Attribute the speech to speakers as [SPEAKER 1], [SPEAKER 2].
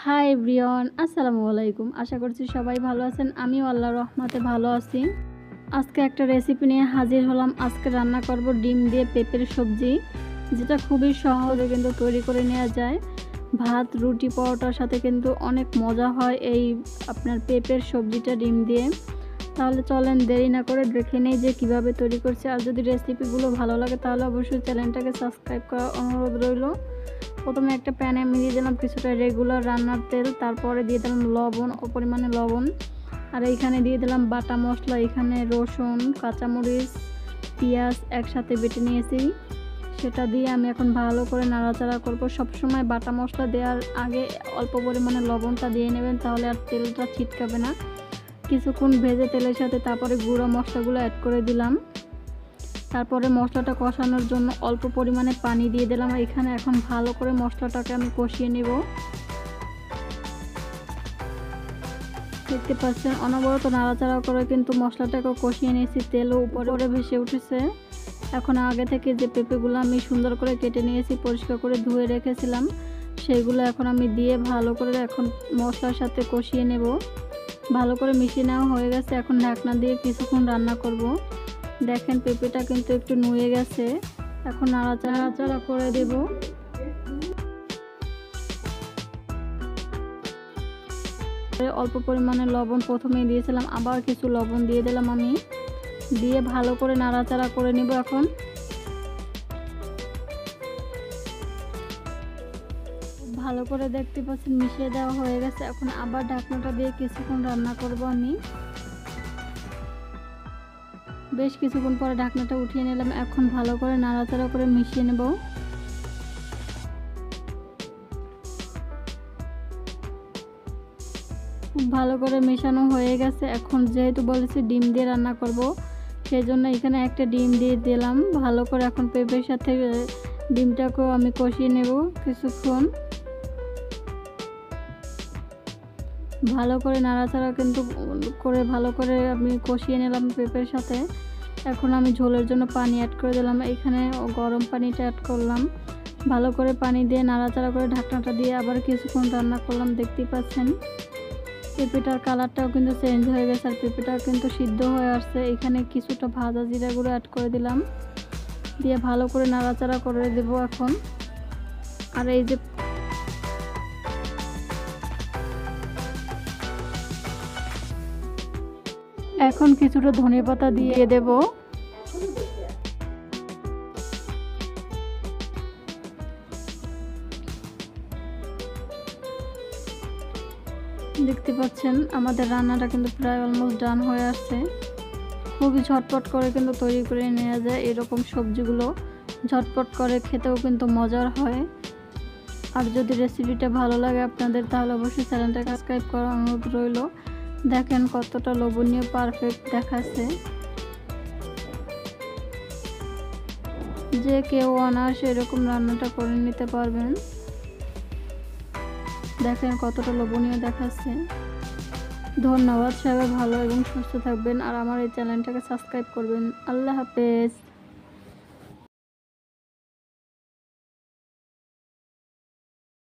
[SPEAKER 1] Hi everyone, আসসালামু আলাইকুম। আশা করছি সবাই ভালো আছেন। আমিও আল্লাহর রহমতে ভালো আছি। আজকে একটা রেসিপি নিয়ে হাজির হলাম। আজকে রান্না করব ডিম দিয়ে পেঁপের সবজি, যেটা খুবই সহজে কিন্তু তৈরি করে নেওয়া যায়। ভাত, রুটি, পরোটার সাথে কিন্তু অনেক মজা হয় এই আপনার পেঁপের সবজিটা ডিম দিয়ে। তাহলে চলেন দেরি না করে দেখে নেই যে কিভাবে তৈরি করছি। আর যদি রেসিপিগুলো ভালো লাগে তাহলে অবশ্যই চ্যানেলটাকে সাবস্ক্রাইব করার অনুরোধ রইল। প্রথমে একটা প্যানে আমি দিয়ে দিলাম কিছুটা রেগুলার রান্নার তেল, তারপরে দিয়ে দিলাম লবণ, পরিমাণে লবণ। আর এইখানে দিয়ে দিলাম বাটা মশলা। এখানে রসুন, কাঁচামরিচ, পেঁয়াজ একসাথে বেটে নিয়েছি, সেটা দিয়ে আমি এখন ভালো করে নাড়াচাড়া করব। সবসময় বাটা মশলা দেওয়ার আগে অল্প পরিমাণে লবণটা দিয়ে নেবেন, তাহলে আর তেলটা ছিটকাবে না। কিছুক্ষণ ভেজে তেলের সাথে তারপরে গুঁড়ো মশলাগুলো অ্যাড করে দিলাম। তারপরে মশলাটা কষানোর জন্য অল্প পরিমাণে পানি দিয়ে দিলাম। এখানে এখন ভালো করে মশলাটাকে আমি কষিয়ে নেব। দেখতে পাচ্ছেন অনবরত নাড়াচাড়া করে কিন্তু মশলাটাকে কষিয়ে নিয়েছি। তেলও উপরে ভেসে উঠেছে। এখন আগে থেকে যে পেঁপেগুলো আমি সুন্দর করে কেটে নিয়েছি, পরিষ্কার করে ধুয়ে রেখেছিলাম, সেইগুলো এখন আমি দিয়ে ভালো করে এখন মশলার সাথে কষিয়ে নেব। ভালো করে মিশিয়ে নেওয়া হয়ে গেছে। এখন ঢাকনা দিয়ে কিছুক্ষণ রান্না করব। দেখেন পেঁপেটা কিন্তু একটু নুয়ে গেছে। এখন নাড়াচাড়া করে দেব। অল্প পরিমাণে লবণ প্রথমেই দিয়েছিলাম, আবার কিছু লবণ দিয়ে দিলাম আমি। দিয়ে ভালো করে নাড়াচাড়া করে নিব। এখন ভালো করে দেখতে পাচ্ছেন মিশিয়ে দেওয়া হয়ে গেছে। এখন আবার ঢাকনাটা দিয়ে কিছুক্ষণ রান্না করব আমি। বেশ কিছুক্ষণ পরে ঢাকনাটা উঠিয়ে নিলাম। এখন ভালো করে নাড়াচাড়া করে মিশিয়ে নেব। খুব ভালো করে মেশানো হয়ে গেছে। এখন যেহেতু বলেছি ডিম দিয়ে রান্না করব, সেই জন্য এখানে একটা ডিম দিয়ে দিলাম। ভালো করে এখন পেঁপের সাথে ডিমটাকেও আমি কষিয়ে নেব কিছুক্ষণ। ভালো করে নাড়াচাড়া কিন্তু ভালো করে আমি কষিয়ে নিলাম পেঁপের সাথে। এখন আমি ঝোলের জন্য পানি অ্যাড করে দিলাম। এখানে গরম পানিটা অ্যাড করলাম। ভালো করে পানি দিয়ে নাড়াচাড়া করে ঢাকনাটা দিয়ে আবার কিছুক্ষণ রান্না করলাম। দেখতেই পাচ্ছেন পেঁপেটার কালারটাও কিন্তু চেঞ্জ হয়ে গেছে, আর পেঁপেটাও কিন্তু সিদ্ধ হয়ে আসছে। এখানে কিছুটা ভাজা জিরা গুঁড়ো অ্যাড করে দিলাম, দিয়ে ভালো করে নাড়াচাড়া করে দেব এখন। আর এই যে এখন কিছুটা ধনেপাতা দিয়ে দেব। দেখতে পাচ্ছেন আমাদের রান্নাটা কিন্তু প্রায় অলমোস্ট ডান হয়ে আসছে। খুবই ঝটপট করে কিন্তু তৈরি করে নেওয়া যায় এরকম সবজিগুলো। ঝটপট করে খেতেও কিন্তু মজার হয়। আর যদি রেসিপিটা ভালো লাগে আপনাদের, তাহলে অবশ্যই চ্যানেলটা সাবস্ক্রাইব করার অনুরোধ রইল। দেখেন কতটা লোভনীয় পারফেক্ট দেখাচ্ছে। যে কেউ অনায়াসে এরকম রান্নাটা করে নিতে পারবেন। দেখেন কতটা লোভনীয় দেখাচ্ছে। ধন্যবাদ। সবাই ভালো এবং সুস্থ থাকবেন, আর আমার এই চ্যানেলটাকে সাবস্ক্রাইব করবেন। আল্লাহ হাফেজ।